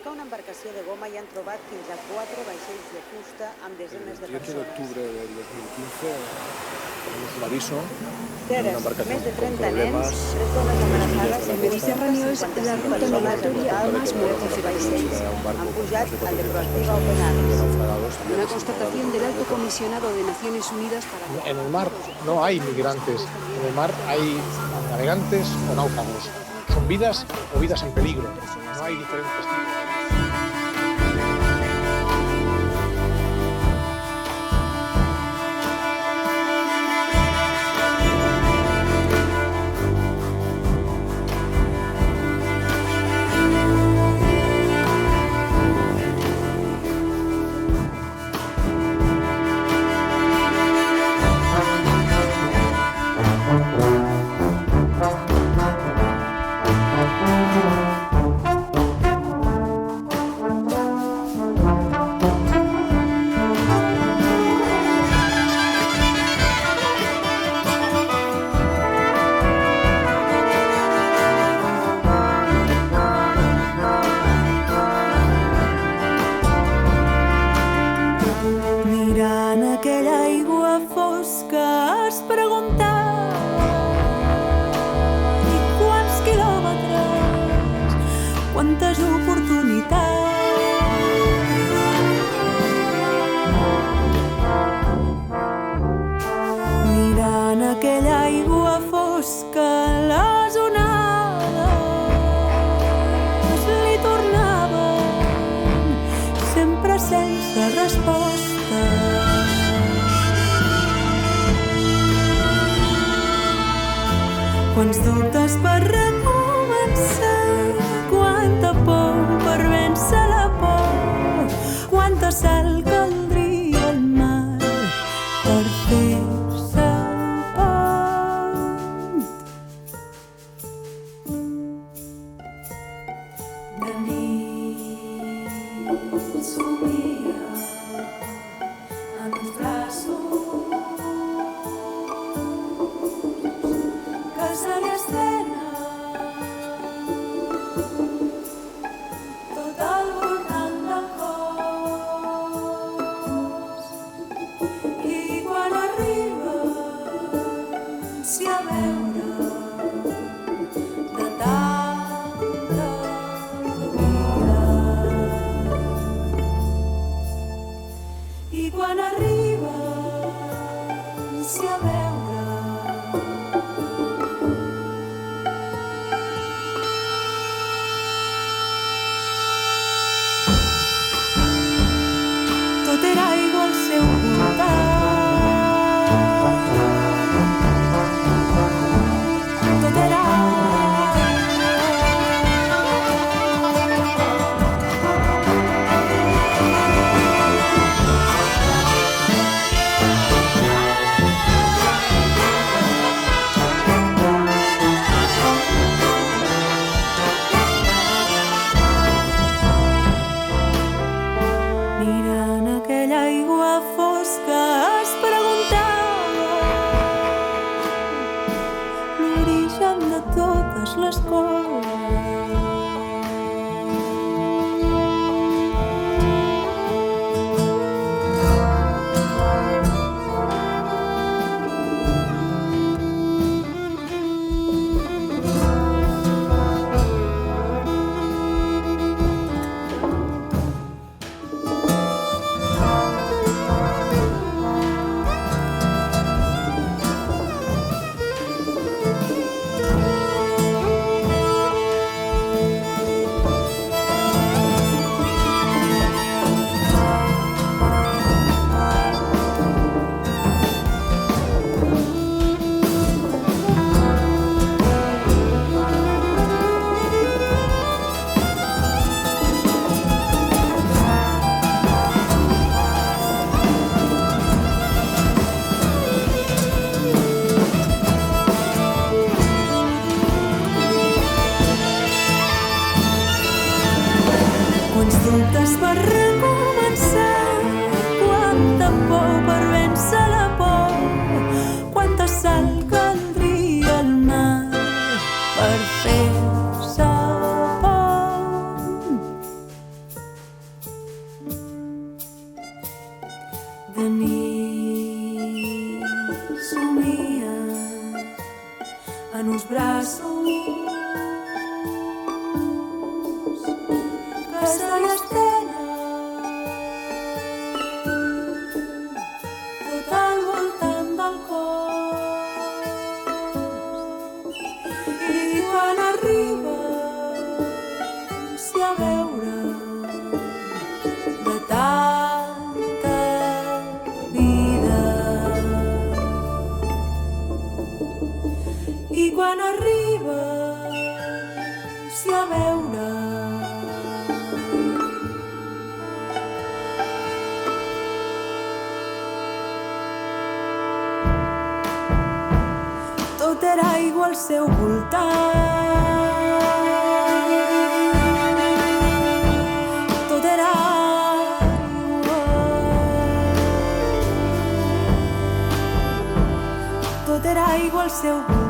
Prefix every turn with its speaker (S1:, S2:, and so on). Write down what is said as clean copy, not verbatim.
S1: buscar una embarcació de goma i han trobat fins a 4 vaixells de fusta amb desenes de
S2: El 18 de
S1: persones.
S2: octubre del 2015 tenemos un aviso de una
S1: Teres,
S2: embarcación
S1: més de
S2: con
S1: 30
S2: problemas.
S1: nens, 3 dones embarassades i
S3: Mediterráneo es la ruta migratoria más mortífera.
S1: han pujat al de Proactiva Open Arms.
S3: Una constatación del Alto Comisionado de Naciones Unidas para...
S4: En el mar no hay migrantes, en el mar hay navegantes o náufragos. Son vidas o vidas en peligro. No hay diferentes tipos.
S5: Mirant aquella aigua fosca es preguntava i quants quilòmetres, quantes oportunitats. Mirant aquella aigua fosca les onades li tornaven sempre sense resposta. Quants dubtes per recomençar, quanta por per vèncer la por, quanta sal caldria al mar per fer-se pont. De nit somia en els braços que se li estrena tot al voltant del cos i quan arriba s'hi a veure de tanta vida i quan arriba s'hi a veure tot era aigua al seu voltant. Tot era mirant aquella aigua fosca es preguntava l'origen de totes les coses. Quants dubtes per recomençar, quanta por per vèncer la por, quanta sal caldria al mar per fer-se pont. en uns braços que se li estenen tot al voltant del cos, i quan arribes a veure de tanta vida, i quan arribes a veure tot era aigua al seu voltant, tot era aigua, tot era aigua al seu voltant.